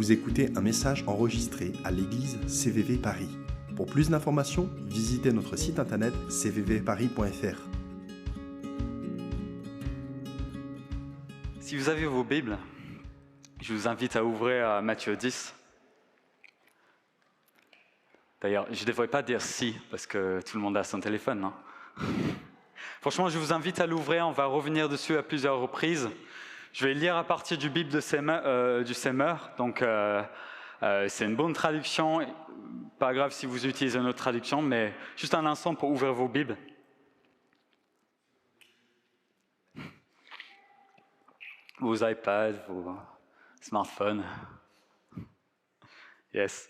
Vous écoutez un message enregistré à l'église CVV Paris. Pour plus d'informations, visitez notre site internet cvvparis.fr. Si vous avez vos Bibles, je vous invite à ouvrir à Matthieu 10. D'ailleurs, je ne devrais pas dire si, parce que tout le monde a son téléphone, non? Franchement, je vous invite à l'ouvrir, on va revenir dessus à plusieurs reprises. Je vais lire à partir du Bible du Semeur, donc c'est une bonne traduction, pas grave si vous utilisez une autre traduction, mais juste un instant pour ouvrir vos Bibles. Vos iPads, vos smartphones. Yes.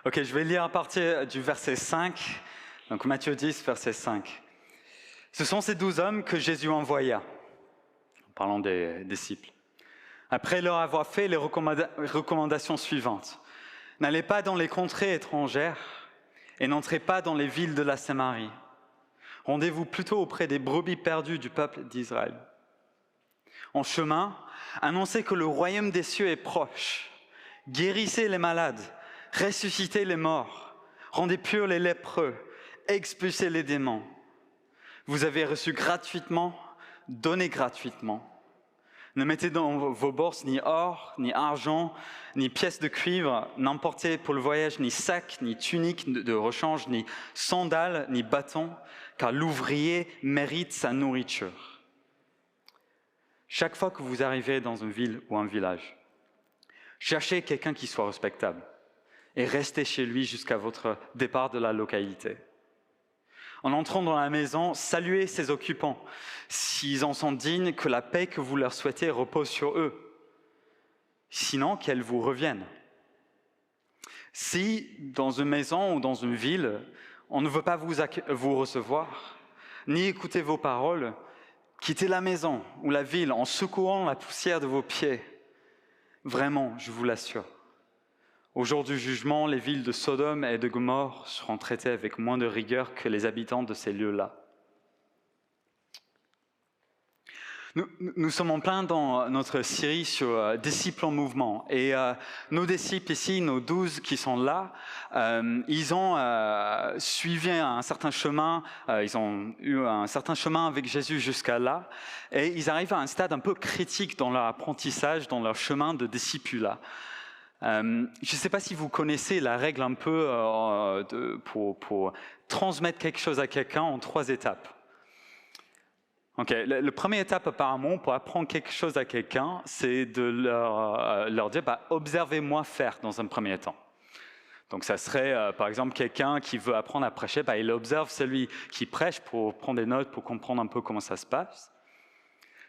Ok, je vais lire à partir du verset 5, donc Matthieu 10, verset 5. Ce sont ces 12 hommes que Jésus envoya, en parlant des disciples, après leur avoir fait les recommandations suivantes. N'allez pas dans les contrées étrangères et n'entrez pas dans les villes de la Samarie. Rendez-vous plutôt auprès des brebis perdues du peuple d'Israël. En chemin, annoncez que le royaume des cieux est proche. Guérissez les malades, ressuscitez les morts, rendez purs les lépreux, expulsez les démons. Vous avez reçu gratuitement, donnez gratuitement. Ne mettez dans vos bourses ni or, ni argent, ni pièces de cuivre, n'emportez pour le voyage ni sac, ni tunique de rechange, ni sandales, ni bâton, car l'ouvrier mérite sa nourriture. Chaque fois que vous arrivez dans une ville ou un village, cherchez quelqu'un qui soit respectable et restez chez lui jusqu'à votre départ de la localité. En entrant dans la maison, saluez ses occupants. S'ils en sont dignes, que la paix que vous leur souhaitez repose sur eux. Sinon, qu'elle vous revienne. Si, dans une maison ou dans une ville, on ne veut pas vous recevoir, ni écouter vos paroles, quittez la maison ou la ville en secouant la poussière de vos pieds. Vraiment, je vous l'assure. Au jour du jugement, les villes de Sodome et de Gomorrhe seront traitées avec moins de rigueur que les habitants de ces lieux-là. Nous sommes en plein dans notre série sur disciples en mouvement. Et nos disciples ici, nos 12 qui sont là, ils ont suivi un certain chemin, ils ont eu un certain chemin avec Jésus jusqu'à là. Et ils arrivent à un stade un peu critique dans leur apprentissage, dans leur chemin de discipulat. Je ne sais pas si vous connaissez la règle un peu pour transmettre quelque chose à quelqu'un en 3 étapes. Okay. La première étape apparemment pour apprendre quelque chose à quelqu'un, c'est de leur dire observez-moi faire dans un premier temps. Donc ça serait par exemple quelqu'un qui veut apprendre à prêcher, il observe celui qui prêche pour prendre des notes, pour comprendre un peu comment ça se passe.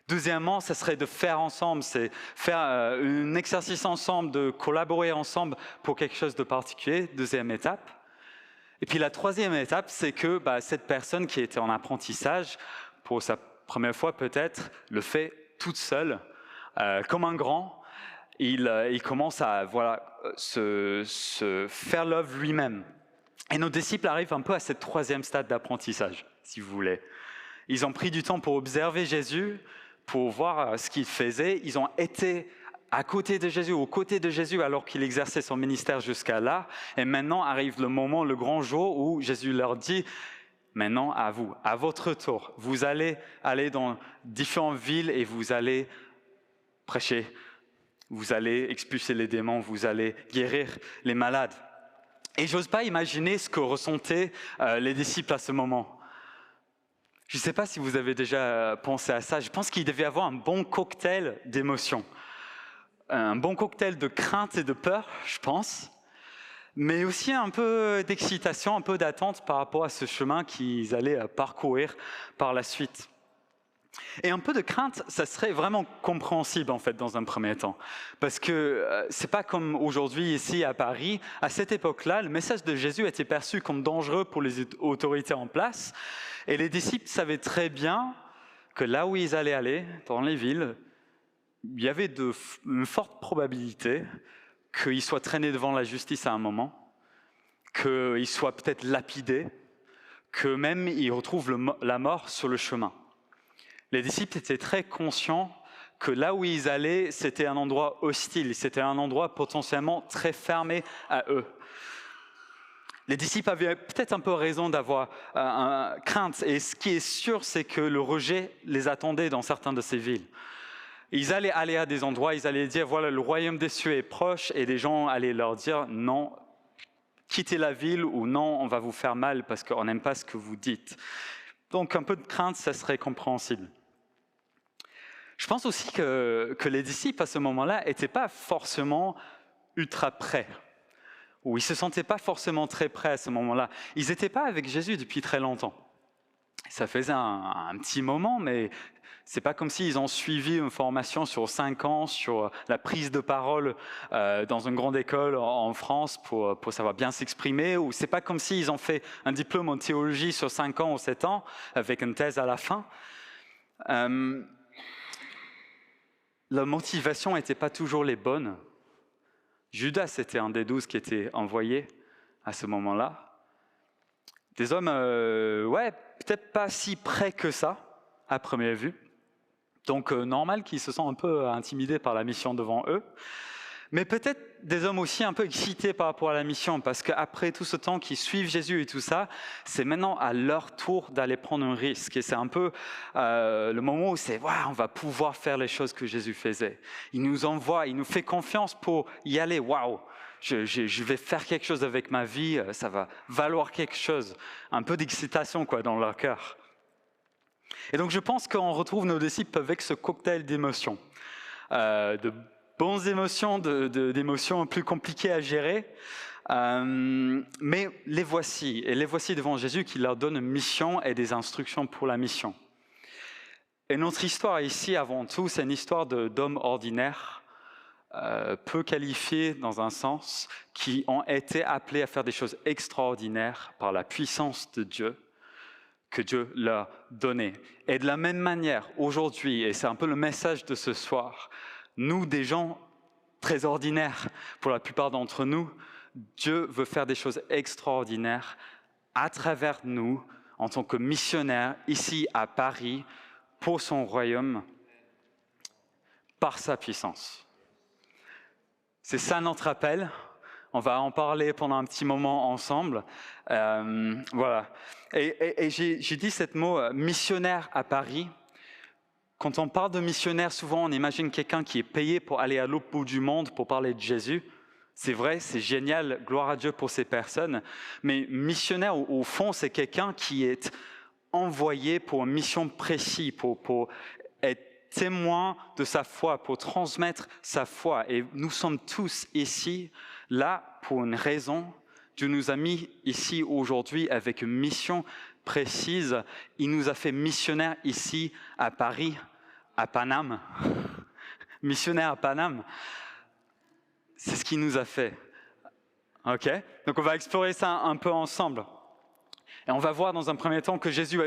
Deuxièmement, ça serait de faire ensemble, c'est faire un exercice ensemble, de collaborer ensemble pour quelque chose de particulier, deuxième étape. Et puis la troisième étape, c'est que cette personne qui était en apprentissage, pour sa première fois peut-être, le fait toute seule, comme un grand, il commence à se faire l'œuvre lui-même. Et nos disciples arrivent un peu à ce troisième stade d'apprentissage, si vous voulez. Ils ont pris du temps pour observer Jésus, pour voir ce qu'il faisait. Ils ont été à côté de Jésus, aux côtés de Jésus, alors qu'il exerçait son ministère jusqu'à là. Et maintenant arrive le moment, le grand jour, où Jésus leur dit « Maintenant, à vous, à votre tour, vous allez aller dans différentes villes et vous allez prêcher, vous allez expulser les démons, vous allez guérir les malades. » Et j'ose pas imaginer ce que ressentaient les disciples à ce moment. Je ne sais pas si vous avez déjà pensé à ça. Je pense qu'il devait y avoir un bon cocktail d'émotions. Un bon cocktail de crainte et de peur, je pense. Mais aussi un peu d'excitation, un peu d'attente par rapport à ce chemin qu'ils allaient parcourir par la suite. Et un peu de crainte, ça serait vraiment compréhensible en fait dans un premier temps. Parce que c'est pas comme aujourd'hui ici à Paris. À cette époque-là, le message de Jésus était perçu comme dangereux pour les autorités en place. Et les disciples savaient très bien que là où ils allaient aller, dans les villes, il y avait une forte probabilité qu'ils soient traînés devant la justice à un moment, qu'ils soient peut-être lapidés, que même ils retrouvent la mort sur le chemin. Les disciples étaient très conscients que là où ils allaient, c'était un endroit hostile, c'était un endroit potentiellement très fermé à eux. Les disciples avaient peut-être un peu raison d'avoir crainte, et ce qui est sûr, c'est que le rejet les attendait dans certaines de ces villes. Ils allaient aller à des endroits, ils allaient dire, voilà, le royaume des cieux est proche, et des gens allaient leur dire, non, quittez la ville, ou non, on va vous faire mal parce qu'on n'aime pas ce que vous dites. Donc un peu de crainte, ça serait compréhensible. Je pense aussi que les disciples, à ce moment-là, n'étaient pas forcément ultra prêts, ou ils ne se sentaient pas forcément très prêts à ce moment-là. Ils n'étaient pas avec Jésus depuis très longtemps. Ça faisait un petit moment, mais c'est pas comme s'ils ont suivi une formation sur 5 ans sur la prise de parole dans une grande école en France pour savoir bien s'exprimer, ou c'est pas comme s'ils ont fait un diplôme en théologie sur 5 ans ou 7 ans avec une thèse à la fin. La motivation n'était pas toujours les bonnes. Judas était un des 12 qui était envoyé à ce moment-là. Des hommes, peut-être pas si près que ça, à première vue. Donc, normal qu'ils se sentent un peu intimidés par la mission devant eux. Mais peut-être des hommes aussi un peu excités par rapport à la mission, parce qu'après tout ce temps qu'ils suivent Jésus et tout ça, c'est maintenant à leur tour d'aller prendre un risque. Et c'est un peu le moment où c'est on va pouvoir faire les choses que Jésus faisait. Il nous envoie, il nous fait confiance pour y aller. Waouh, je vais faire quelque chose avec ma vie, ça va valoir quelque chose. Un peu d'excitation dans leur cœur. Et donc je pense qu'on retrouve nos disciples avec ce cocktail d'émotions, de bonnes émotions, d'émotions plus compliquées à gérer, mais les voici devant Jésus qui leur donne une mission et des instructions pour la mission. Et notre histoire ici, avant tout, c'est une histoire d'hommes ordinaires, peu qualifiés dans un sens, qui ont été appelés à faire des choses extraordinaires par la puissance de Dieu, que Dieu leur donnait. Et de la même manière, aujourd'hui, et c'est un peu le message de ce soir, nous, des gens très ordinaires, pour la plupart d'entre nous, Dieu veut faire des choses extraordinaires à travers nous, en tant que missionnaires, ici à Paris, pour son royaume, par sa puissance. C'est ça notre appel. On va en parler pendant un petit moment ensemble. Voilà. Et j'ai dit ce mot missionnaire à Paris. Quand on parle de missionnaire, souvent on imagine quelqu'un qui est payé pour aller à l'autre bout du monde pour parler de Jésus. C'est vrai, c'est génial, gloire à Dieu pour ces personnes. Mais missionnaire, au fond, c'est quelqu'un qui est envoyé pour une mission précise, pour être témoin de sa foi, pour transmettre sa foi. Et nous sommes tous ici, là, pour une raison. Dieu nous a mis ici aujourd'hui avec une mission précise. Il nous a fait missionnaires ici à Paris, à Paname. Missionnaires à Paname. C'est ce qu'il nous a fait. Ok ? Donc on va explorer ça un peu ensemble. Et on va voir dans un premier temps que Jésus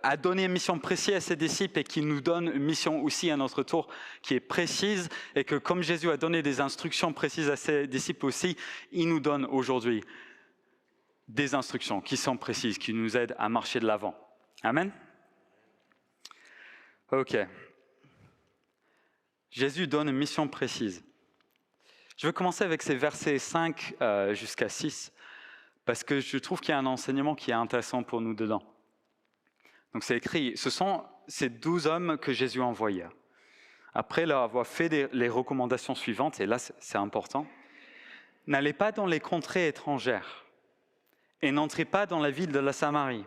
a donné une mission précise à ses disciples et qu'il nous donne une mission aussi à notre tour qui est précise, et que comme Jésus a donné des instructions précises à ses disciples aussi, il nous donne aujourd'hui des instructions qui sont précises, qui nous aident à marcher de l'avant. Amen. Ok. Jésus donne une mission précise. Je vais commencer avec ces versets 5 jusqu'à 6. Parce que je trouve qu'il y a un enseignement qui est intéressant pour nous dedans. Donc c'est écrit, ce sont ces 12 hommes que Jésus envoya. Après leur avoir fait les recommandations suivantes, et là c'est important, n'allez pas dans les contrées étrangères et n'entrez pas dans la ville de la Samarie.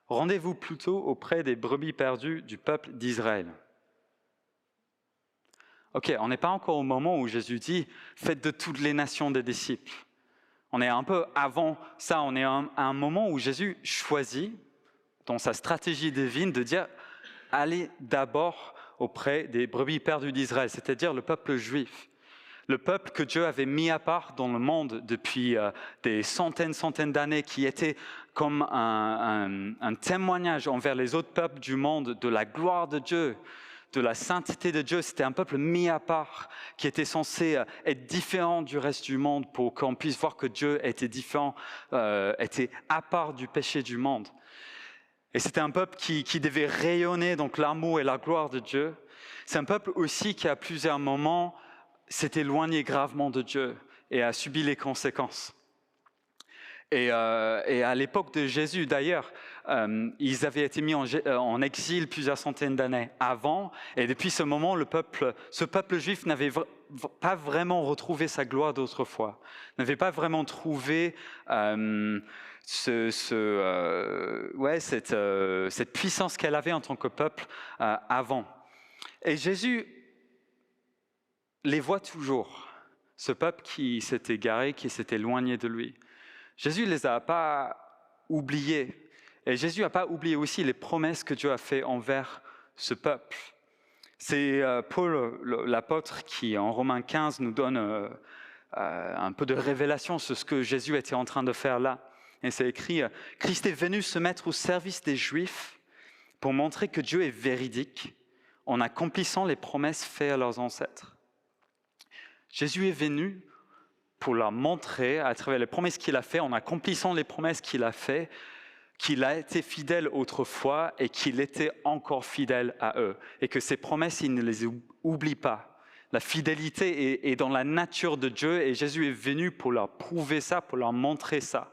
Rendez-vous plutôt auprès des brebis perdues du peuple d'Israël. Ok, on n'est pas encore au moment où Jésus dit, faites de toutes les nations des disciples. On est un peu avant ça, on est à un moment où Jésus choisit, dans sa stratégie divine, de dire « Allez d'abord auprès des brebis perdues d'Israël », c'est-à-dire le peuple juif. Le peuple que Dieu avait mis à part dans le monde depuis des centaines d'années, qui était comme un témoignage envers les autres peuples du monde de la gloire de Dieu, de la sainteté de Dieu. C'était un peuple mis à part, qui était censé être différent du reste du monde pour qu'on puisse voir que Dieu était différent, était à part du péché du monde. Et c'était un peuple qui devait rayonner donc l'amour et la gloire de Dieu. C'est un peuple aussi qui, à plusieurs moments, s'est éloigné gravement de Dieu et a subi les conséquences. Et à l'époque de Jésus, d'ailleurs, ils avaient été mis en exil plusieurs centaines d'années avant. Et depuis ce moment, ce peuple juif n'avait pas vraiment retrouvé sa gloire d'autrefois, n'avait pas vraiment trouvé cette puissance qu'elle avait en tant que peuple avant. Et Jésus les voit toujours, ce peuple qui s'est égaré, qui s'est éloigné de lui. Jésus ne les a pas oubliés. Et Jésus n'a pas oublié aussi les promesses que Dieu a faites envers ce peuple. C'est Paul, l'apôtre, qui en Romains 15 nous donne un peu de révélation sur ce que Jésus était en train de faire là. Et c'est écrit, « Christ est venu se mettre au service des Juifs pour montrer que Dieu est véridique en accomplissant les promesses faites à leurs ancêtres. » Jésus est venu pour leur montrer, à travers les promesses qu'il a faites, en accomplissant les promesses qu'il a faites, qu'il a été fidèle autrefois et qu'il était encore fidèle à eux. Et que ces promesses, il ne les oublie pas. La fidélité est dans la nature de Dieu et Jésus est venu pour leur prouver ça, pour leur montrer ça.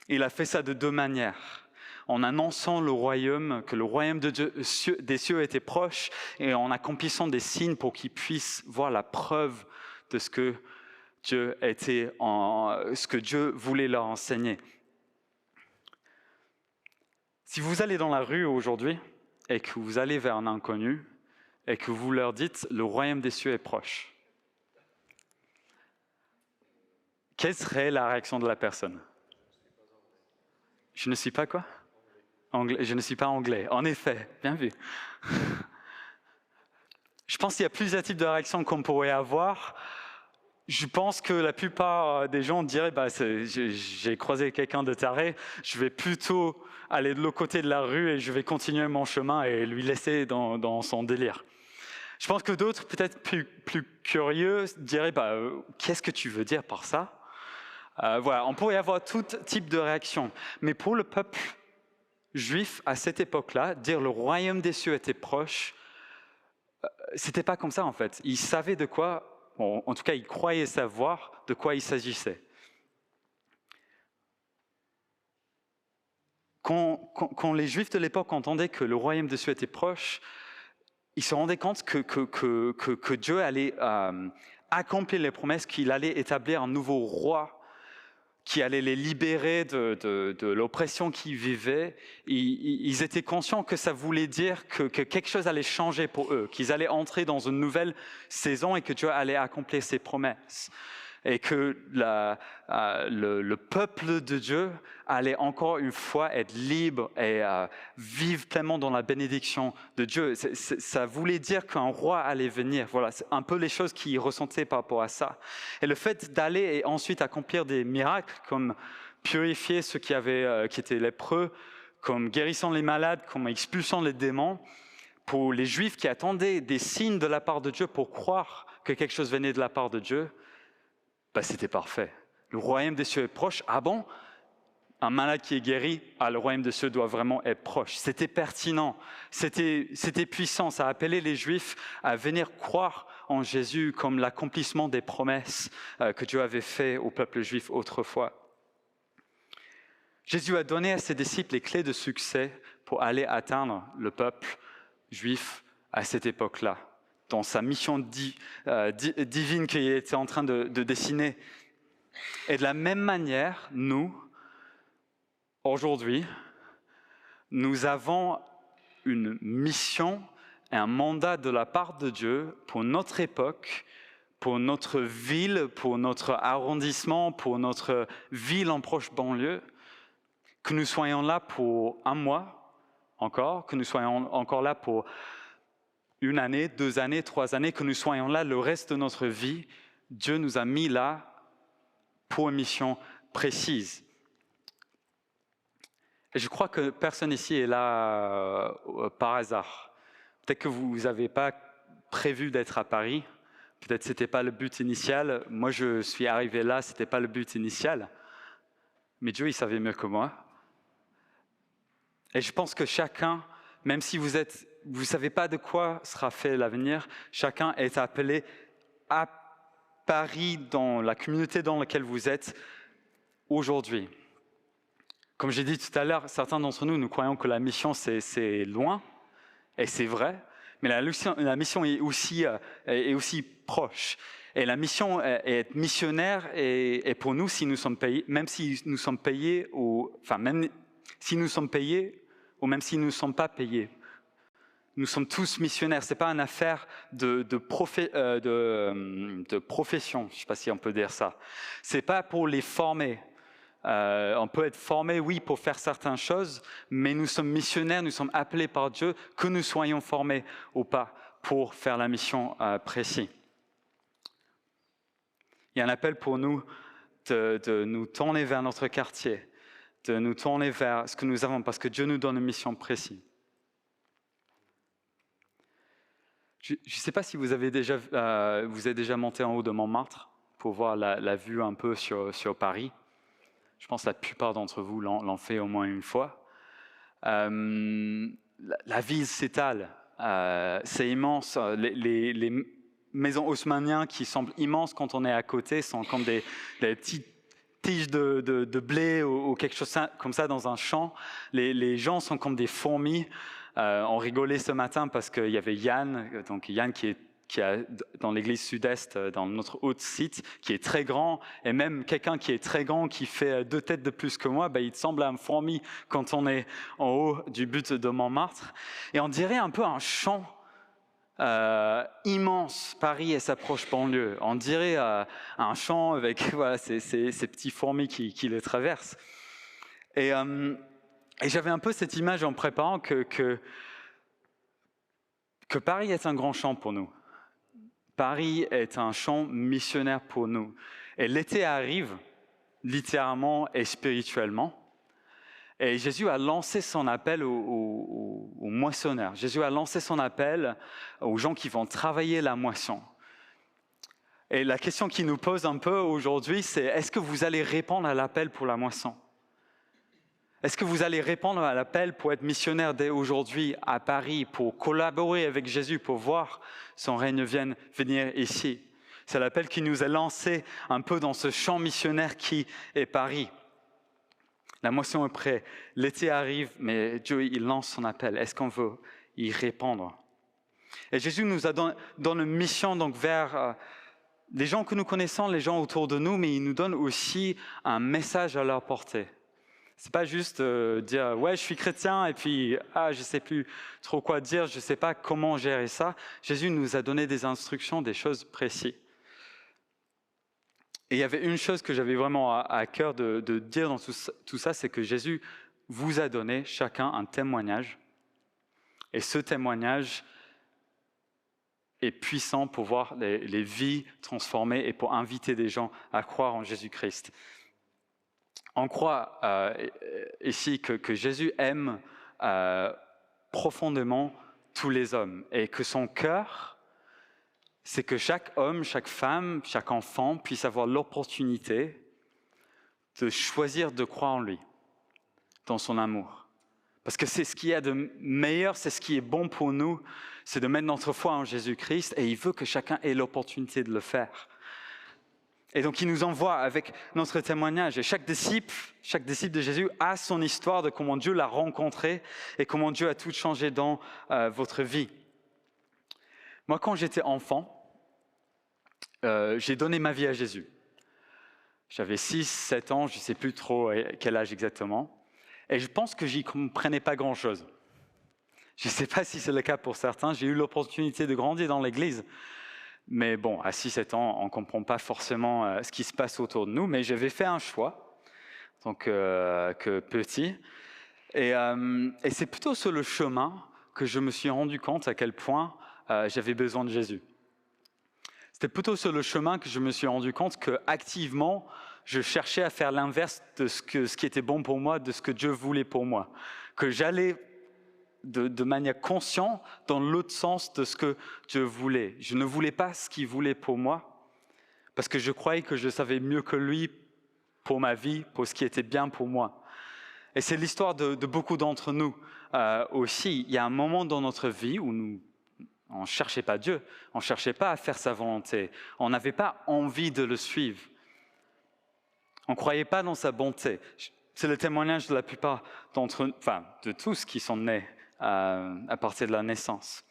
Il a fait ça de deux manières. En annonçant le royaume, que le royaume de Dieu, des cieux était proche, et en accomplissant des signes pour qu'ils puissent voir la preuve de ce que Dieu voulait leur enseigner. Si vous allez dans la rue aujourd'hui et que vous allez vers un inconnu et que vous leur dites « le royaume des cieux est proche », quelle serait la réaction de la personne ? Je ne suis pas quoi ? Anglais. Je ne suis pas anglais. En effet, bien vu. Je pense qu'il y a plusieurs types de réactions qu'on pourrait avoir. Je pense que la plupart des gens diraient j'ai croisé quelqu'un de taré, je vais plutôt aller de l'autre côté de la rue et je vais continuer mon chemin et lui laisser dans son délire. Je pense que d'autres, peut-être plus curieux, diraient qu'est-ce que tu veux dire par ça ? Voilà, on pourrait avoir tout type de réaction. Mais pour le peuple juif à cette époque-là, dire le royaume des cieux était proche, c'était pas comme ça en fait. Ils savaient de quoi. Bon, en tout cas, ils croyaient savoir de quoi il s'agissait. Quand les Juifs de l'époque entendaient que le royaume des cieux était proche, ils se rendaient compte que Dieu allait accomplir les promesses, qu'il allait établir un nouveau roi qui allait les libérer de l'oppression qu'ils vivaient. Ils étaient conscients que ça voulait dire que quelque chose allait changer pour eux, qu'ils allaient entrer dans une nouvelle saison et que Dieu allait accomplir ses promesses. Et que le peuple de Dieu allait encore une fois être libre et vivre pleinement dans la bénédiction de Dieu. Ça voulait dire qu'un roi allait venir. Voilà, c'est un peu les choses qu'ils ressentaient par rapport à ça. Et le fait d'aller et ensuite accomplir des miracles, comme purifier ceux qui étaient lépreux, comme guérissant les malades, comme expulsant les démons, pour les Juifs qui attendaient des signes de la part de Dieu pour croire que quelque chose venait de la part de Dieu, c'était parfait. Le royaume des cieux est proche. Ah bon ? Un malade qui est guéri, le royaume des cieux doit vraiment être proche. C'était pertinent, c'était puissant. Ça a appelé les Juifs à venir croire en Jésus comme l'accomplissement des promesses que Dieu avait faites au peuple juif autrefois. Jésus a donné à ses disciples les clés de succès pour aller atteindre le peuple juif à cette époque-là, dans sa mission divine qu'il était en train de dessiner. Et de la même manière, nous, aujourd'hui, nous avons une mission et un mandat de la part de Dieu pour notre époque, pour notre ville, pour notre arrondissement, pour notre ville en proche banlieue, que nous soyons là pour un mois encore, que nous soyons encore là pour 1 année, 2 années, 3 années, que nous soyons là le reste de notre vie. Dieu nous a mis là pour une mission précise. Et je crois que personne ici est là par hasard. Peut-être que vous n'avez pas prévu d'être à Paris. Peut-être que ce n'était pas le but initial. Moi, je suis arrivé là, ce n'était pas le but initial. Mais Dieu, il savait mieux que moi. Et je pense que chacun, même si vous êtes vous ne savez pas de quoi sera fait l'avenir. Chacun est appelé à Paris, dans la communauté dans laquelle vous êtes aujourd'hui. Comme j'ai dit tout à l'heure, certains d'entre nous, nous croyons que la mission, c'est loin, et c'est vrai, mais la mission est aussi proche. Et la mission est être missionnaire, et pour nous, si nous sommes payés, même si nous sommes payés, même si nous sommes payés, ou même si nous ne sommes pas payés, nous sommes tous missionnaires. Ce n'est pas une affaire de profession, je ne sais pas si on peut dire ça. Ce n'est pas pour les former. On peut être formé, oui, pour faire certaines choses, mais nous sommes missionnaires, nous sommes appelés par Dieu, que nous soyons formés ou pas, pour faire la mission précise. Il y a un appel pour nous de nous tourner vers notre quartier, de nous tourner vers ce que nous avons, parce que Dieu nous donne une mission précise. Je ne sais pas si vous êtes déjà monté en haut de Montmartre pour voir la vue un peu sur Paris. Je pense que la plupart d'entre vous l'ont fait au moins une fois. La ville s'étale, c'est immense. Les maisons haussmanniennes qui semblent immenses quand on est à côté sont comme des petites tiges de blé ou quelque chose comme ça dans un champ. Les gens sont comme des fourmis. On rigolait ce matin parce qu'il y avait Yann qui est dans l'église sud-est, dans notre autre site, qui est très grand, et même quelqu'un qui est très grand, qui fait 2 têtes de plus que moi, il semble une fourmi quand on est en haut du but de Montmartre. Et on dirait un peu un champ immense, Paris et sa proche banlieue. On dirait un champ avec ces petits fourmis qui le traversent. Et j'avais un peu cette image en préparant que Paris est un grand champ pour nous. Paris est un champ missionnaire pour nous. Et l'été arrive, littéralement et spirituellement. Et Jésus a lancé son appel aux moissonneurs. Jésus a lancé son appel aux gens qui vont travailler la moisson. Et la question qu'il nous pose un peu aujourd'hui, c'est est-ce que vous allez répondre à l'appel pour la moisson ? Est-ce que vous allez répondre à l'appel pour être missionnaire dès aujourd'hui à Paris, pour collaborer avec Jésus, pour voir son règne venir ici? C'est l'appel qui nous a lancé un peu dans ce champ missionnaire qui est Paris. La moisson est prête, l'été arrive, mais Dieu il lance son appel. Est-ce qu'on veut y répondre? Et Jésus nous a donné une mission donc vers les gens que nous connaissons, les gens autour de nous, mais il nous donne aussi un message à leur porter. C'est pas juste dire « ouais, je suis chrétien » et puis « ah, je sais plus trop quoi dire, je sais pas comment gérer ça ». Jésus nous a donné des instructions, des choses précises. Et il y avait une chose que j'avais vraiment à cœur de dire dans tout ça, c'est que Jésus vous a donné chacun un témoignage. Et ce témoignage est puissant pour voir les vies transformées et pour inviter des gens à croire en Jésus-Christ. On croit ici que Jésus aime profondément tous les hommes et que son cœur, c'est que chaque homme, chaque femme, chaque enfant puisse avoir l'opportunité de choisir de croire en lui, dans son amour. Parce que c'est ce qu'il y a de meilleur, c'est ce qui est bon pour nous, c'est de mettre notre foi en Jésus-Christ et il veut que chacun ait l'opportunité de le faire. Et donc, il nous envoie avec notre témoignage. Et chaque disciple de Jésus a son histoire de comment Dieu l'a rencontré et comment Dieu a tout changé dans votre vie. Moi, quand j'étais enfant, j'ai donné ma vie à Jésus. J'avais 6, 7 ans, je ne sais plus trop quel âge exactement. Et je pense que j'y comprenais pas grand-chose. Je ne sais pas si c'est le cas pour certains. J'ai eu l'opportunité de grandir dans l'église. Mais bon, à 6-7 ans, on ne comprend pas forcément ce qui se passe autour de nous, mais j'avais fait un choix, donc que petit. Et c'est plutôt sur le chemin que je me suis rendu compte à quel point j'avais besoin de Jésus. C'était plutôt sur le chemin que je me suis rendu compte qu'activement, je cherchais à faire l'inverse de ce qui était bon pour moi, de ce que Dieu voulait pour moi. Que j'allais de manière consciente dans l'autre sens de ce que Dieu voulait. Je ne voulais pas ce qu'il voulait pour moi, parce que je croyais que je savais mieux que lui pour ma vie, pour ce qui était bien pour moi. Et c'est l'histoire de beaucoup d'entre nous aussi. Il y a un moment dans notre vie où on ne cherchait pas Dieu, on ne cherchait pas à faire sa volonté, on n'avait pas envie de le suivre. On ne croyait pas dans sa bonté. C'est le témoignage de la plupart de tous qui sont nés à partir de la naissance.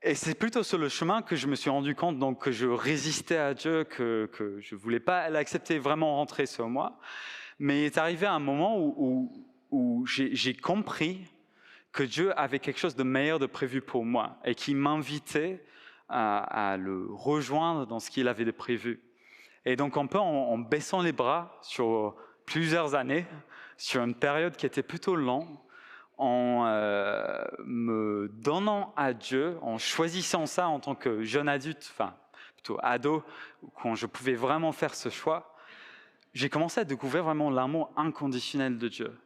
Et c'est plutôt sur le chemin que je me suis rendu compte donc, que je résistais à Dieu, que je ne voulais pas l'accepter, vraiment rentrer sur moi. Mais il est arrivé un moment où j'ai compris que Dieu avait quelque chose de meilleur de prévu pour moi et qui m'invitait à le rejoindre dans ce qu'il avait de prévu. Et donc un peu en baissant les bras sur plusieurs années, sur une période qui était plutôt longue, en me donnant à Dieu, en choisissant ça en tant que jeune adulte, enfin plutôt ado, quand je pouvais vraiment faire ce choix, j'ai commencé à découvrir vraiment l'amour inconditionnel de Dieu.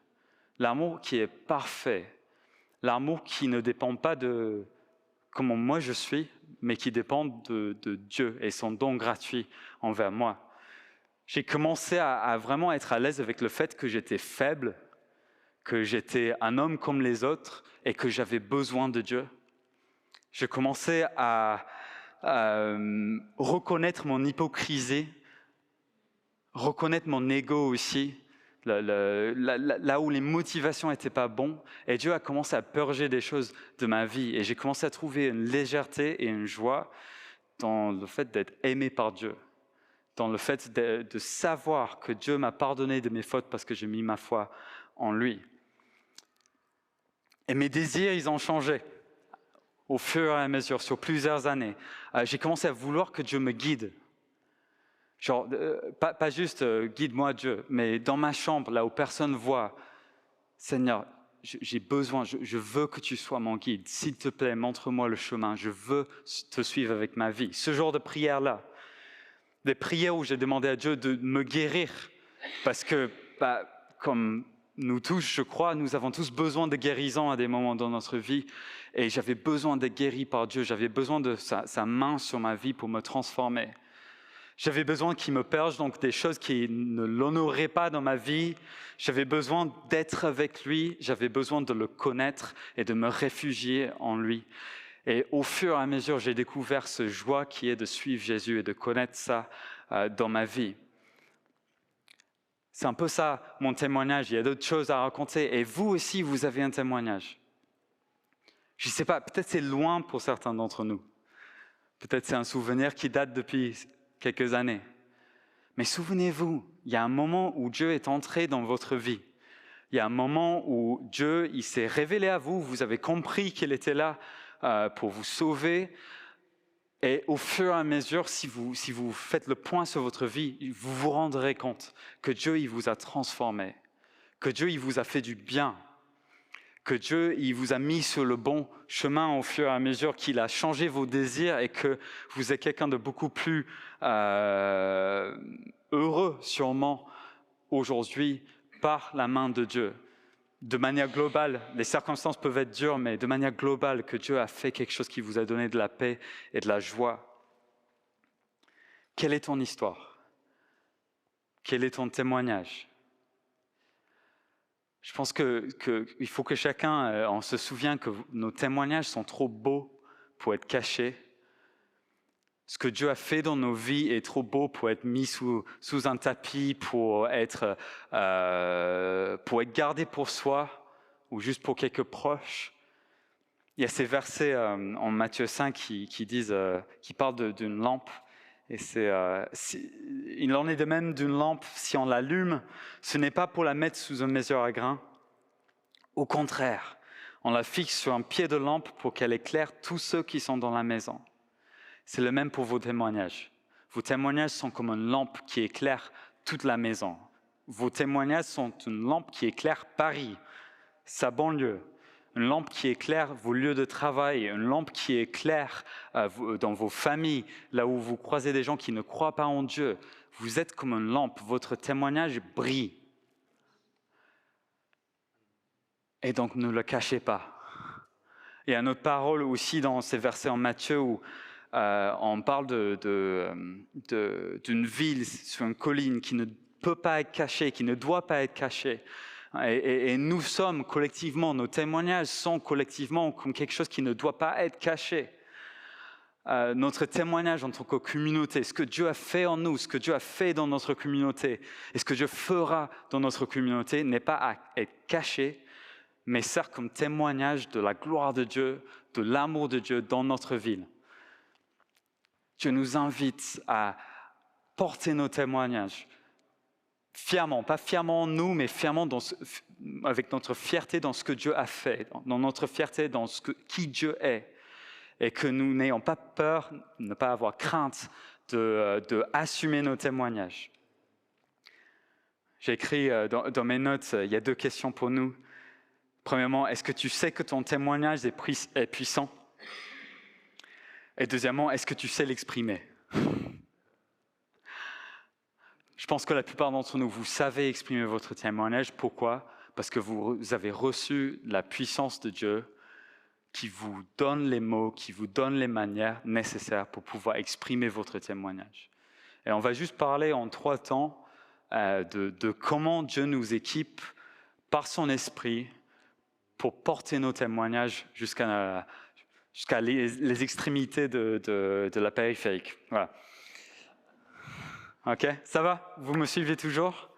L'amour qui est parfait, l'amour qui ne dépend pas de comment moi je suis, mais qui dépend de Dieu et son don gratuit envers moi. J'ai commencé à vraiment être à l'aise avec le fait que j'étais faible, que j'étais un homme comme les autres et que j'avais besoin de Dieu. Je commençais à reconnaître mon hypocrisie, reconnaître mon ego aussi, là où les motivations n'étaient pas bonnes. Et Dieu a commencé à purger des choses de ma vie. Et j'ai commencé à trouver une légèreté et une joie dans le fait d'être aimé par Dieu, dans le fait de savoir que Dieu m'a pardonné de mes fautes parce que j'ai mis ma foi en lui. Et mes désirs, ils ont changé au fur et à mesure, sur plusieurs années. J'ai commencé à vouloir que Dieu me guide. Genre, pas juste guide-moi Dieu, mais dans ma chambre, là où personne ne voit, Seigneur, j'ai besoin, je veux que tu sois mon guide. S'il te plaît, montre-moi le chemin. Je veux te suivre avec ma vie. Ce genre de prière-là, des prières où j'ai demandé à Dieu de me guérir, parce que, comme nous tous, je crois, nous avons tous besoin de guérison à des moments dans notre vie, et j'avais besoin d'être guéri par Dieu, j'avais besoin de sa main sur ma vie pour me transformer. J'avais besoin qu'il me purge donc des choses qui ne l'honoraient pas dans ma vie. J'avais besoin d'être avec lui, j'avais besoin de le connaître et de me réfugier en lui. Et au fur et à mesure, j'ai découvert ce joie qui est de suivre Jésus et de connaître ça dans ma vie. C'est un peu ça, mon témoignage. Il y a d'autres choses à raconter. Et vous aussi, vous avez un témoignage. Je ne sais pas, peut-être c'est loin pour certains d'entre nous. Peut-être c'est un souvenir qui date depuis quelques années. Mais souvenez-vous, il y a un moment où Dieu est entré dans votre vie. Il y a un moment où Dieu, il s'est révélé à vous, vous avez compris qu'il était là pour vous sauver. Et au fur et à mesure, si vous faites le point sur votre vie, vous vous rendrez compte que Dieu, il vous a transformé, que Dieu, il vous a fait du bien, que Dieu, il vous a mis sur le bon chemin au fur et à mesure qu'il a changé vos désirs et que vous êtes quelqu'un de beaucoup plus heureux, sûrement, aujourd'hui, par la main de Dieu. De manière globale, les circonstances peuvent être dures, mais de manière globale, que Dieu a fait quelque chose qui vous a donné de la paix et de la joie. Quelle est ton histoire? Quel est ton témoignage? Je pense qu'il faut que chacun on se souvienne que nos témoignages sont trop beaux pour être cachés. Ce que Dieu a fait dans nos vies est trop beau pour être mis sous un tapis, pour être gardé pour soi ou juste pour quelques proches. Il y a ces versets en Matthieu 5 qui parlent d'une lampe. Et il en est de même d'une lampe, si on l'allume, ce n'est pas pour la mettre sous une mesure à grains. Au contraire, on la fixe sur un pied de lampe pour qu'elle éclaire tous ceux qui sont dans la maison. C'est le même pour vos témoignages. Vos témoignages sont comme une lampe qui éclaire toute la maison. Vos témoignages sont une lampe qui éclaire Paris, sa banlieue. Une lampe qui éclaire vos lieux de travail, une lampe qui éclaire dans vos familles, là où vous croisez des gens qui ne croient pas en Dieu. Vous êtes comme une lampe, votre témoignage brille. Et donc ne le cachez pas. Il y a une autre parole aussi dans ces versets en Matthieu où on parle d'une ville sur une colline qui ne peut pas être cachée, qui ne doit pas être cachée. Et nous sommes collectivement, nos témoignages sont collectivement comme quelque chose qui ne doit pas être caché. Notre témoignage en tant que communauté, ce que Dieu a fait en nous, ce que Dieu a fait dans notre communauté, et ce que Dieu fera dans notre communauté n'est pas à être caché, mais sert comme témoignage de la gloire de Dieu, de l'amour de Dieu dans notre ville. Dieu nous invite à porter nos témoignages fièrement, pas fièrement en nous, mais fièrement avec notre fierté dans ce que Dieu a fait, dans notre fierté dans qui Dieu est. Et que nous n'ayons pas peur, ne pas avoir crainte de assumer nos témoignages. J'ai écrit dans mes notes, il y a 2 questions pour nous. Premièrement, est-ce que tu sais que ton témoignage est puissant? Et deuxièmement, est-ce que tu sais l'exprimer? Je pense que la plupart d'entre nous, vous savez exprimer votre témoignage. Pourquoi? Parce que vous avez reçu la puissance de Dieu qui vous donne les mots, qui vous donne les manières nécessaires pour pouvoir exprimer votre témoignage. Et on va juste parler en 3 temps de comment Dieu nous équipe par son esprit pour porter nos témoignages jusqu'à les extrémités de la périphérique. Voilà. Ok, ça va? Vous me suivez toujours?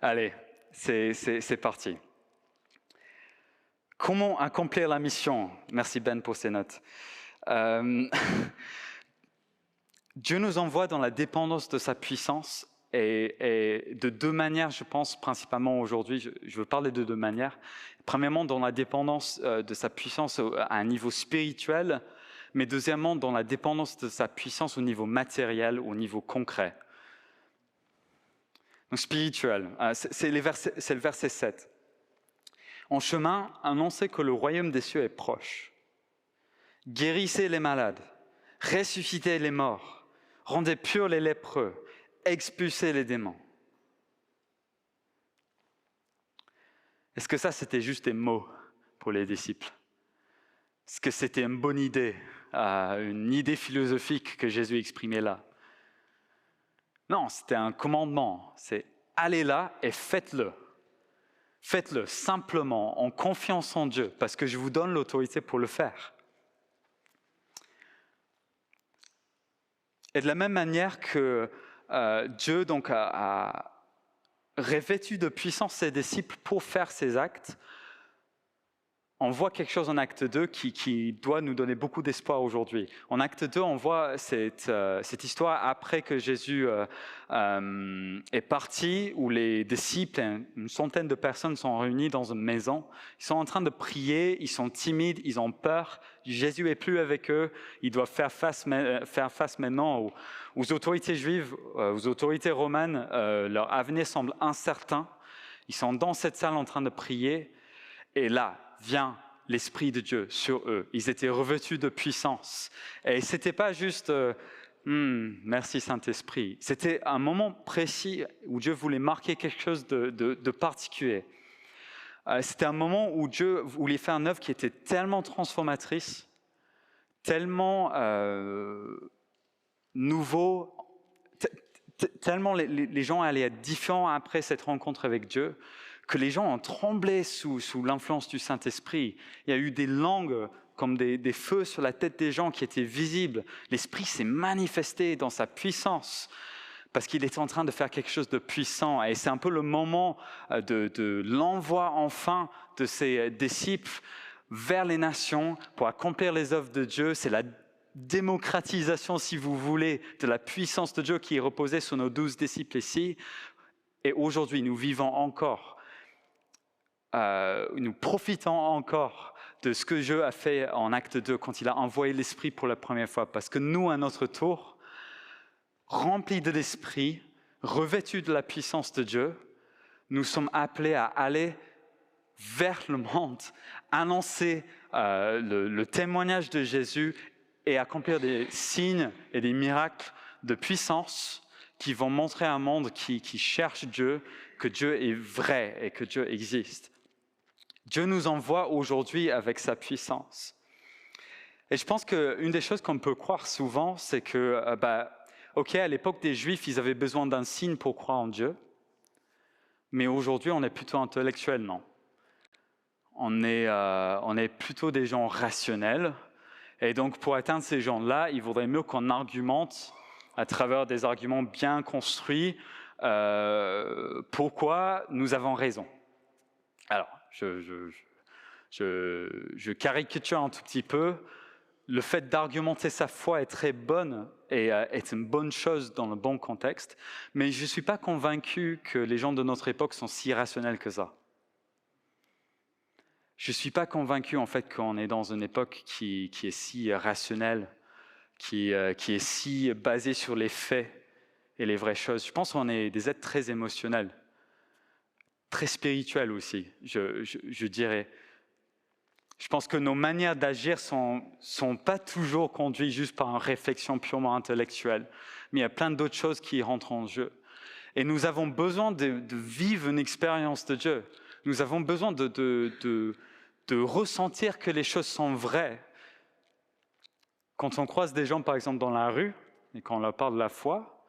Allez, c'est parti. Comment accomplir la mission? Merci Ben pour ces notes. Dieu nous envoie dans la dépendance de sa puissance et de 2 manières, je pense, principalement aujourd'hui. Je veux parler de 2 manières. Premièrement, dans la dépendance de sa puissance à un niveau spirituel, mais deuxièmement, dans la dépendance de sa puissance au niveau matériel, au niveau concret. Donc spirituel, c'est le verset 7. En chemin, annoncez que le royaume des cieux est proche. Guérissez les malades, ressuscitez les morts, rendez purs les lépreux, expulsez les démons. Est-ce que ça, c'était juste des mots pour les disciples? Est-ce que c'était une bonne idée, une idée philosophique que Jésus exprimait là? Non, c'était un commandement. C'est allez là et faites-le. Faites-le simplement, en confiance en Dieu, parce que je vous donne l'autorité pour le faire. Et de la même manière que Dieu donc, a revêtu de puissance ses disciples pour faire ses actes, on voit quelque chose en acte 2 qui doit nous donner beaucoup d'espoir aujourd'hui. En acte 2, on voit cette histoire après que Jésus est parti, où les disciples, une centaine de personnes sont réunies dans une maison. Ils sont en train de prier, ils sont timides, ils ont peur. Jésus n'est plus avec eux. Ils doivent faire face maintenant aux autorités juives, aux autorités romaines. Leur avenir semble incertain. Ils sont dans cette salle en train de prier. Et là, vient l'Esprit de Dieu sur eux. Ils étaient revêtus de puissance. Et ce n'était pas juste merci Saint-Esprit. C'était un moment précis où Dieu voulait marquer quelque chose de particulier. C'était un moment où Dieu voulait faire une œuvre qui était tellement transformatrice, tellement nouveau, tellement les gens allaient être différents après cette rencontre avec Dieu, que les gens ont tremblé sous l'influence du Saint-Esprit. Il y a eu des langues comme des feux sur la tête des gens qui étaient visibles. L'Esprit s'est manifesté dans sa puissance parce qu'il était en train de faire quelque chose de puissant. Et c'est un peu le moment de l'envoi enfin de ses disciples vers les nations pour accomplir les œuvres de Dieu. C'est la démocratisation, si vous voulez, de la puissance de Dieu qui est reposée sur nos 12 disciples ici. Et aujourd'hui, nous vivons encore. Nous profitons encore de ce que Dieu a fait en acte 2 quand il a envoyé l'Esprit pour la première fois. Parce que nous, à notre tour, remplis de l'Esprit, revêtus de la puissance de Dieu, nous sommes appelés à aller vers le monde, annoncer le témoignage de Jésus et accomplir des signes et des miracles de puissance qui vont montrer à un monde qui cherche Dieu, que Dieu est vrai et que Dieu existe. Dieu nous envoie aujourd'hui avec sa puissance. Et je pense qu'une des choses qu'on peut croire souvent, c'est que, à l'époque des Juifs, ils avaient besoin d'un signe pour croire en Dieu. Mais aujourd'hui, on est plutôt intellectuel, non? On est plutôt des gens rationnels. Et donc, pour atteindre ces gens-là, il vaudrait mieux qu'on argumente à travers des arguments bien construits pourquoi nous avons raison. Alors, je caricature un tout petit peu. Le fait d'argumenter sa foi est très bonne et est une bonne chose dans le bon contexte, mais je ne suis pas convaincu que les gens de notre époque sont si rationnels que ça. Je ne suis pas convaincu en fait qu'on est dans une époque qui est si rationnelle, qui est si basée sur les faits et les vraies choses. Je pense qu'on est des êtres très émotionnels, très spirituels aussi, je dirais. Je pense que nos manières d'agir sont pas toujours conduites juste par une réflexion purement intellectuelle, mais il y a plein d'autres choses qui rentrent en jeu. Et nous avons besoin de vivre une expérience de Dieu. Nous avons besoin de ressentir que les choses sont vraies. Quand on croise des gens, par exemple, dans la rue, et quand on leur parle de la foi,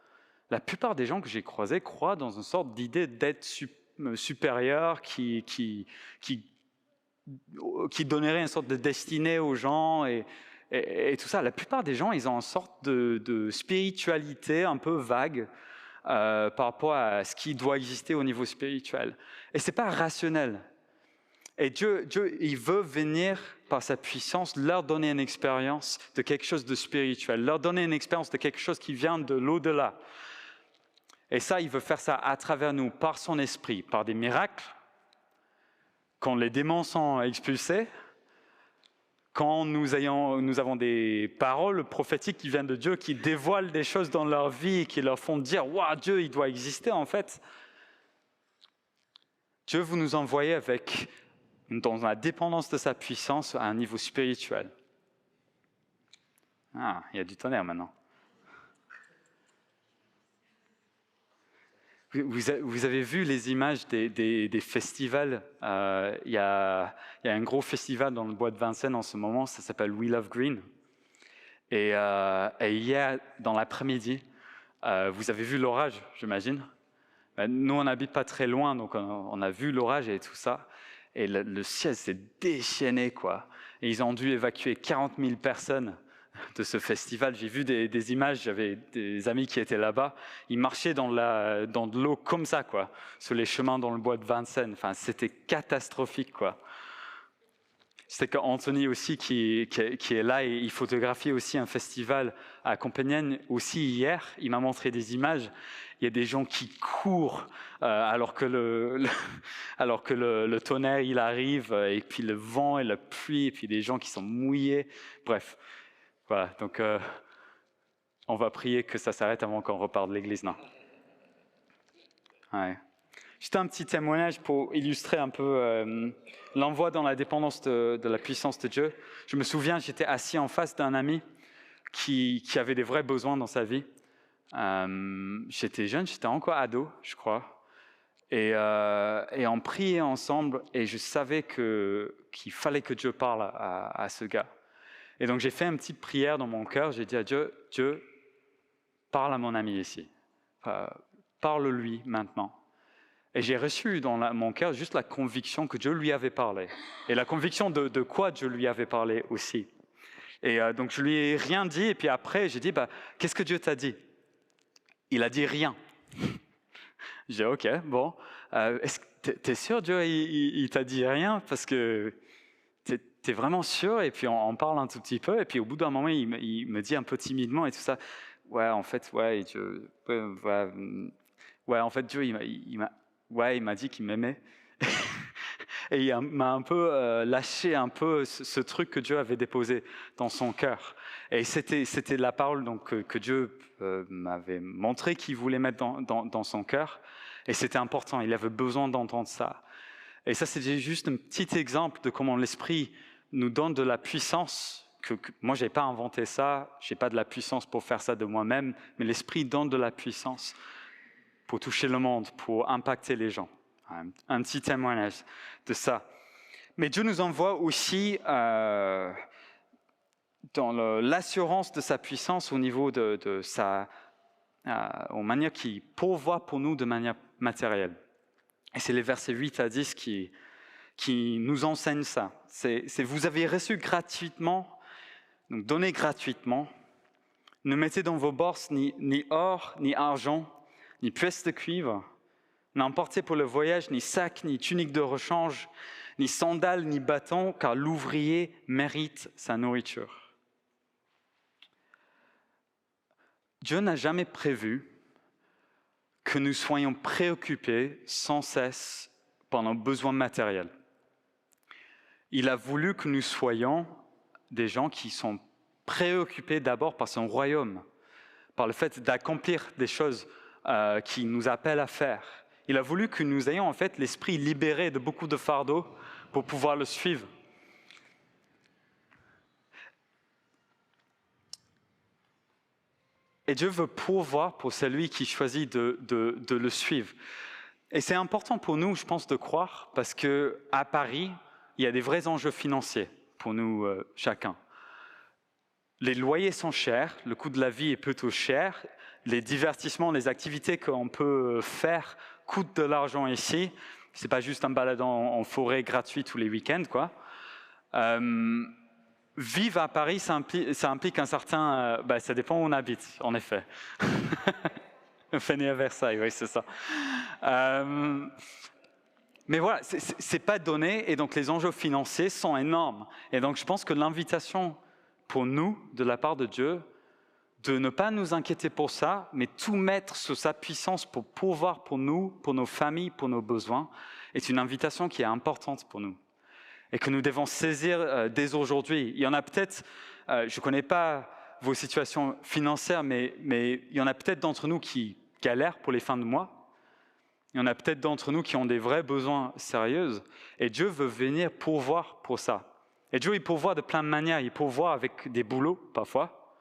la plupart des gens que j'ai croisés croient dans une sorte d'idée d'être supérieur qui donnerait une sorte de destinée aux gens et tout ça. La plupart des gens, ils ont une sorte de spiritualité un peu vague par rapport à ce qui doit exister au niveau spirituel. Et ce n'est pas rationnel. Et Dieu, il veut venir par sa puissance leur donner une expérience de quelque chose de spirituel, leur donner une expérience de quelque chose qui vient de l'au-delà. Et ça, il veut faire ça à travers nous, par son esprit, par des miracles, quand les démons sont expulsés, quand nous avons des paroles prophétiques qui viennent de Dieu, qui dévoilent des choses dans leur vie et qui leur font dire « Waouh, Dieu, il doit exister en fait ». Dieu vous nous envoie dans la dépendance de sa puissance à un niveau spirituel. Ah, il y a du tonnerre maintenant. Vous avez vu les images des festivals. Il y a un gros festival dans le bois de Vincennes en ce moment, ça s'appelle We Love Green. Et hier, dans l'après-midi, vous avez vu l'orage, j'imagine. Nous, on n'habite pas très loin, donc on a vu l'orage et tout ça. Et le ciel s'est déchaîné, quoi. Et ils ont dû évacuer 40 000 personnes de ce festival. J'ai vu des images, j'avais des amis qui étaient là-bas. Ils marchaient dans de l'eau comme ça, quoi, sur les chemins dans le bois de Vincennes. Enfin, c'était catastrophique, quoi. C'est qu'Anthony aussi qui est là et il photographie aussi un festival à Compiègne aussi hier. Il m'a montré des images. Il y a des gens qui courent alors que le tonnerre il arrive et puis le vent et la pluie et puis des gens qui sont mouillés. Bref, voilà. Donc on va prier que ça s'arrête avant qu'on reparte de l'église, non? Ouais. Juste un petit témoignage pour illustrer un peu l'envoi dans la dépendance de la puissance de Dieu. Je me souviens, j'étais assis en face d'un ami qui avait des vrais besoins dans sa vie. J'étais jeune, j'étais encore ado, je crois. Et on priait ensemble et je savais qu'il fallait que Dieu parle à ce gars. Et donc j'ai fait une petite prière dans mon cœur, j'ai dit à Dieu, Dieu, parle à mon ami ici. Parle-lui maintenant. Et j'ai reçu dans mon cœur juste la conviction que Dieu lui avait parlé. Et la conviction de quoi Dieu lui avait parlé aussi. Et donc je lui ai rien dit. Et puis après, j'ai dit, qu'est-ce que Dieu t'a dit? Il a dit rien. J'ai dit, ok, bon. Est-ce que t'es sûr, Dieu, il t'a dit rien? Parce que t'es vraiment sûr? Et puis on parle un tout petit peu. Et puis au bout d'un moment, il me dit un peu timidement et tout ça. Ouais, en fait, ouais, Dieu, ouais, en fait, Dieu, il m'a dit qu'il m'aimait. Et il m'a un peu lâché un peu ce truc que Dieu avait déposé dans son cœur. Et c'était la parole donc, que Dieu m'avait montré qu'il voulait mettre dans son cœur. Et c'était important, il avait besoin d'entendre ça. Et ça, c'était juste un petit exemple de comment l'Esprit nous donne de la puissance. Moi, je n'ai pas inventé ça, je n'ai pas de la puissance pour faire ça de moi-même, mais l'Esprit donne de la puissance pour toucher le monde, pour impacter les gens. Un petit témoignage de ça. Mais Dieu nous envoie aussi dans l'assurance de sa puissance au niveau de sa... aux manières qu'il pourvoit pour nous de manière matérielle. Et c'est les versets 8 à 10 qui nous enseignent ça. C'est vous avez reçu gratuitement, donc donné gratuitement. Ne mettez dans vos bourses ni or, ni argent, ni pièces de cuivre. N'emportez pour le voyage ni sac, ni tunique de rechange, ni sandales, ni bâton, car l'ouvrier mérite sa nourriture. Dieu n'a jamais prévu que nous soyons préoccupés sans cesse par nos besoins matériels. Il a voulu que nous soyons des gens qui sont préoccupés d'abord par son royaume, par le fait d'accomplir des choses qu'il nous appelle à faire. Il a voulu que nous ayons en fait l'esprit libéré de beaucoup de fardeaux pour pouvoir le suivre. Et Dieu veut pourvoir pour celui qui choisit de le suivre. Et c'est important pour nous, je pense, de croire, parce qu'à Paris, il y a des vrais enjeux financiers pour nous chacun. Les loyers sont chers, le coût de la vie est plutôt cher, les divertissements, les activités qu'on peut faire coûtent de l'argent ici. Ce n'est pas juste un balade en forêt gratuit tous les week-ends, quoi. Vivre à Paris, ça implique un certain... ça dépend où on habite, en effet. Venez à Versailles, oui, c'est ça. Mais voilà, c'est pas donné, et donc les enjeux financiers sont énormes. Et donc je pense que l'invitation pour nous, de la part de Dieu, de ne pas nous inquiéter pour ça, mais tout mettre sous sa puissance pour pourvoir pour nous, pour nos familles, pour nos besoins, est une invitation qui est importante pour nous. Et que nous devons saisir dès aujourd'hui. Il y en a peut-être, je ne connais pas vos situations financières, mais il y en a peut-être d'entre nous qui galèrent pour les fins de mois. Il y en a peut-être d'entre nous qui ont des vrais besoins sérieux. Et Dieu veut venir pourvoir pour ça. Et Dieu, il pourvoit de plein de manières. Il pourvoit avec des boulots, parfois,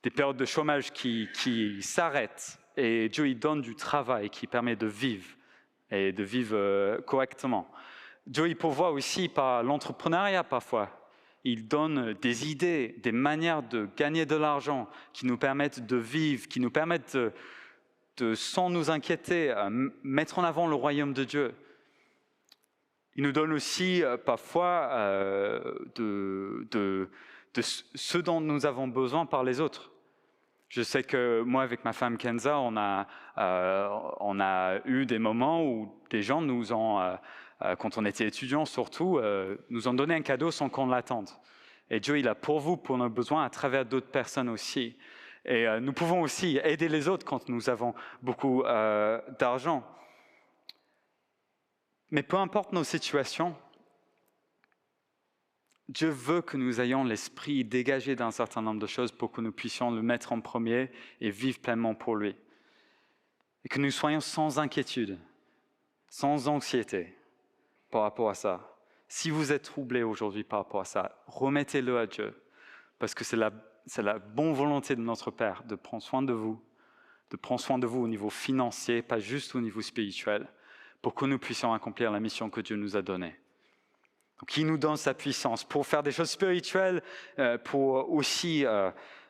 des périodes de chômage qui s'arrêtent. Et Dieu, il donne du travail qui permet de vivre, et de vivre correctement. Dieu, il pourvoit aussi par l'entrepreneuriat, parfois. Il donne des idées, des manières de gagner de l'argent qui nous permettent de vivre, qui nous permettent de sans nous inquiéter, mettre en avant le royaume de Dieu. Il nous donne aussi parfois de ce dont nous avons besoin par les autres. Je sais que moi, avec ma femme Kenza, on a eu des moments où des gens nous ont, quand on était étudiants surtout, nous ont donné un cadeau sans qu'on l'attende. Et Dieu, il a pourvu pour nos besoins à travers d'autres personnes aussi. Et nous pouvons aussi aider les autres quand nous avons beaucoup d'argent. Mais peu importe nos situations, Dieu veut que nous ayons l'esprit dégagé d'un certain nombre de choses pour que nous puissions le mettre en premier et vivre pleinement pour lui. Et que nous soyons sans inquiétude, sans anxiété par rapport à ça. Si vous êtes troublés aujourd'hui par rapport à ça, remettez-le à Dieu, parce que c'est la bonne volonté de notre Père de prendre soin de vous au niveau financier, pas juste au niveau spirituel, pour que nous puissions accomplir la mission que Dieu nous a donnée. Donc, il nous donne sa puissance pour faire des choses spirituelles, pour aussi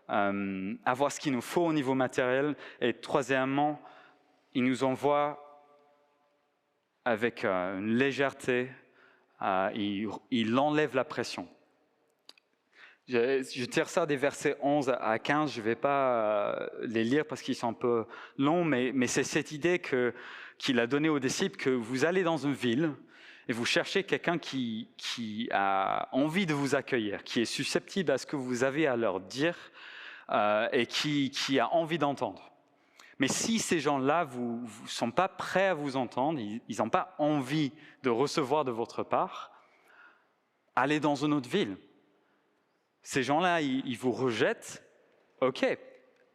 avoir ce qu'il nous faut au niveau matériel. Et troisièmement, il nous envoie avec une légèreté, il enlève la pression. Je tire ça des versets 11 à 15, je ne vais pas les lire parce qu'ils sont un peu longs, mais c'est cette idée qu'il a donnée aux disciples, que vous allez dans une ville et vous cherchez quelqu'un qui a envie de vous accueillir, qui est susceptible à ce que vous avez à leur dire et qui a envie d'entendre. Mais si ces gens-là ne sont pas prêts à vous entendre, ils n'ont pas envie de recevoir de votre part, allez dans une autre ville. Ces gens-là, ils vous rejettent, ok,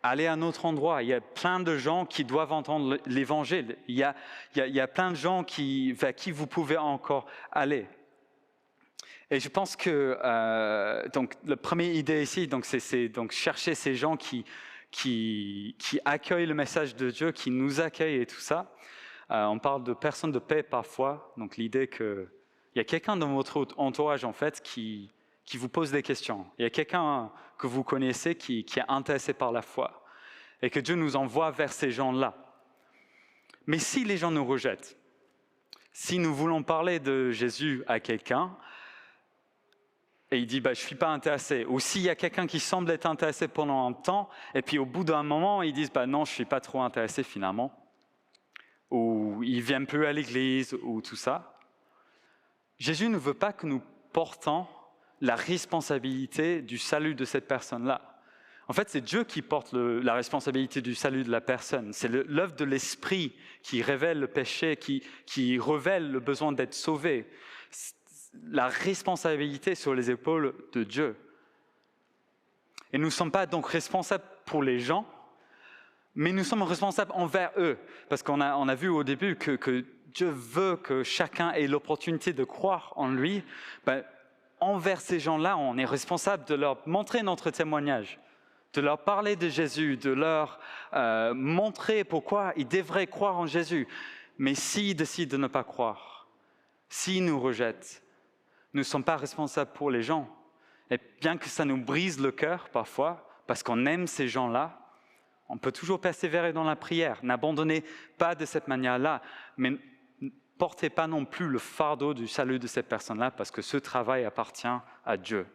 allez à un autre endroit. Il y a plein de gens qui doivent entendre l'évangile. Il y a plein de gens vers qui vous pouvez encore aller. Et je pense que donc, la première idée ici, c'est donc chercher ces gens qui accueillent le message de Dieu, qui nous accueillent et tout ça. On parle de personnes de paix parfois, donc l'idée qu'il y a quelqu'un dans votre entourage en fait qui vous pose des questions. Il y a quelqu'un que vous connaissez qui est intéressé par la foi et que Dieu nous envoie vers ces gens-là. Mais si les gens nous rejettent, Si nous voulons parler de Jésus à quelqu'un, et il dit je ne suis pas intéressé, ou s'il y a quelqu'un qui semble être intéressé pendant un temps, et puis au bout d'un moment, ils disent non, je ne suis pas trop intéressé finalement, ou ils ne viennent plus à l'église, ou tout ça. Jésus ne veut pas que nous portons la responsabilité du salut de cette personne-là. En fait, c'est Dieu qui porte la responsabilité du salut de la personne. C'est l'œuvre de l'Esprit qui révèle le péché, qui révèle le besoin d'être sauvé. La responsabilité sur les épaules de Dieu. Et nous ne sommes pas donc responsables pour les gens, mais nous sommes responsables envers eux. Parce qu'on a vu au début que Dieu veut que chacun ait l'opportunité de croire en lui. Envers ces gens-là, on est responsable de leur montrer notre témoignage, de leur parler de Jésus, de leur montrer pourquoi ils devraient croire en Jésus. Mais s'ils décident de ne pas croire, s'ils nous rejettent, nous ne sommes pas responsables pour les gens. Et bien que ça nous brise le cœur parfois, parce qu'on aime ces gens-là, on peut toujours persévérer dans la prière. N'abandonnez pas de cette manière-là, mais ne portez pas non plus le fardeau du salut de cette personne-là, parce que ce travail appartient à Dieu.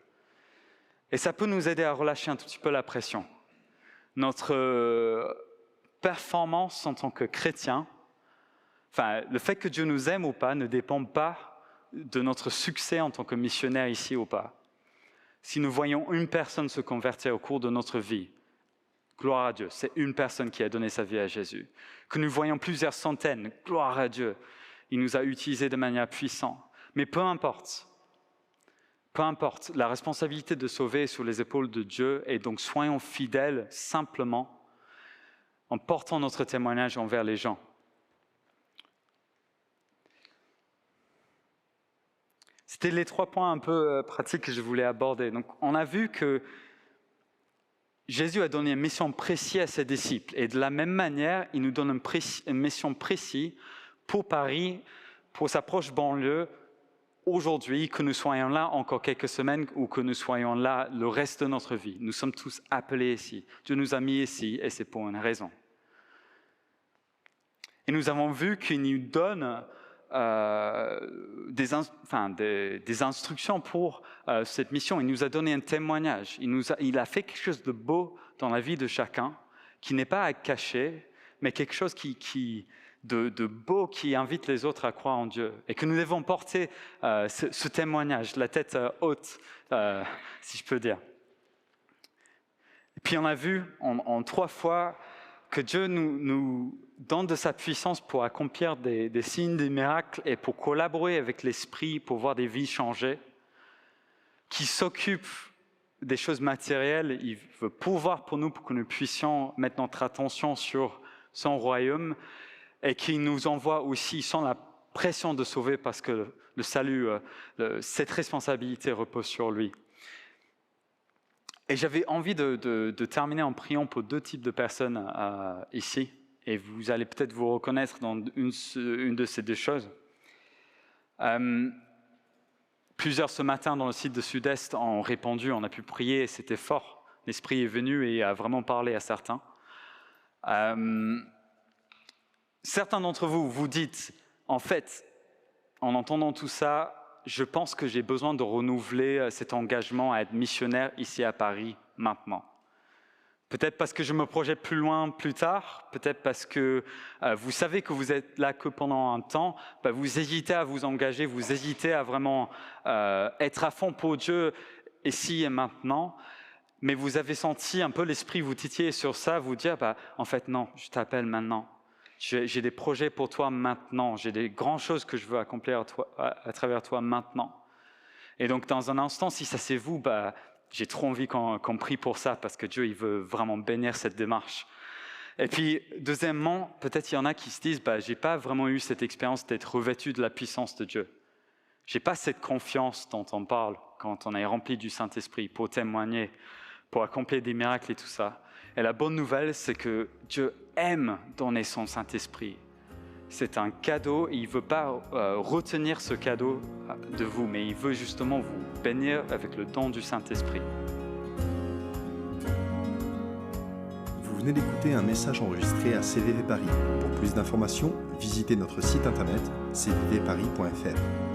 Et ça peut nous aider à relâcher un tout petit peu la pression. Notre performance en tant que chrétien, le fait que Dieu nous aime ou pas ne dépend pas de notre succès en tant que missionnaire ici ou pas. Si nous voyons une personne se convertir au cours de notre vie, gloire à Dieu, c'est une personne qui a donné sa vie à Jésus. Que nous voyons plusieurs centaines, gloire à Dieu, il nous a utilisés de manière puissante. Mais peu importe, la responsabilité de sauver est sur les épaules de Dieu, et donc soyons fidèles simplement en portant notre témoignage envers les gens. C'était les 3 points un peu pratiques que je voulais aborder. Donc, on a vu que Jésus a donné une mission précise à ses disciples. Et de la même manière, il nous donne une mission précise pour Paris, pour sa proche banlieue, aujourd'hui, que nous soyons là encore quelques semaines ou que nous soyons là le reste de notre vie. Nous sommes tous appelés ici. Dieu nous a mis ici et c'est pour une raison. Et nous avons vu qu'il nous donne des instructions pour cette mission. Il nous a donné un témoignage. Il a fait quelque chose de beau dans la vie de chacun, qui n'est pas à cacher, mais quelque chose de beau qui invite les autres à croire en Dieu. Et que nous devons porter ce témoignage, la tête haute, si je peux dire. Et puis on a vu en 3 fois que Dieu nous donne de sa puissance pour accomplir des signes, des miracles et pour collaborer avec l'Esprit, pour voir des vies changer, qui s'occupe des choses matérielles. Il veut pouvoir pour nous, pour que nous puissions mettre notre attention sur son royaume et qui nous envoie aussi sans la pression de sauver parce que le salut, cette responsabilité repose sur lui. Et j'avais envie de terminer en priant pour 2 types de personnes ici. Et vous allez peut-être vous reconnaître dans une de ces 2 choses. Plusieurs ce matin dans le site de Sud-Est ont répondu, on a pu prier, et c'était fort. L'Esprit est venu et a vraiment parlé à certains. Certains d'entre vous, vous dites, en fait, en entendant tout ça, je pense que j'ai besoin de renouveler cet engagement à être missionnaire ici à Paris, maintenant. Peut-être parce que je me projette plus loin, plus tard. Peut-être parce que vous savez que vous êtes là que pendant un temps. Vous hésitez à vous engager, vous hésitez à vraiment être à fond pour Dieu ici et maintenant. Mais vous avez senti un peu l'Esprit vous titiller sur ça, vous dire, en fait non, je t'appelle maintenant. J'ai des projets pour toi maintenant. J'ai des grandes choses que je veux accomplir à travers toi maintenant. Et donc, dans un instant, si ça c'est vous, j'ai trop envie qu'on prie pour ça parce que Dieu, il veut vraiment bénir cette démarche. Et puis, deuxièmement, peut-être il y en a qui se disent, j'ai pas vraiment eu cette expérience d'être revêtu de la puissance de Dieu. J'ai pas cette confiance dont on parle quand on est rempli du Saint-Esprit pour témoigner, pour accomplir des miracles et tout ça. Et la bonne nouvelle, c'est que Dieu aime donner son Saint-Esprit. C'est un cadeau et il ne veut pas retenir ce cadeau de vous, mais il veut justement vous bénir avec le don du Saint-Esprit. Vous venez d'écouter un message enregistré à CVV Paris. Pour plus d'informations, visitez notre site internet cvvparis.fr.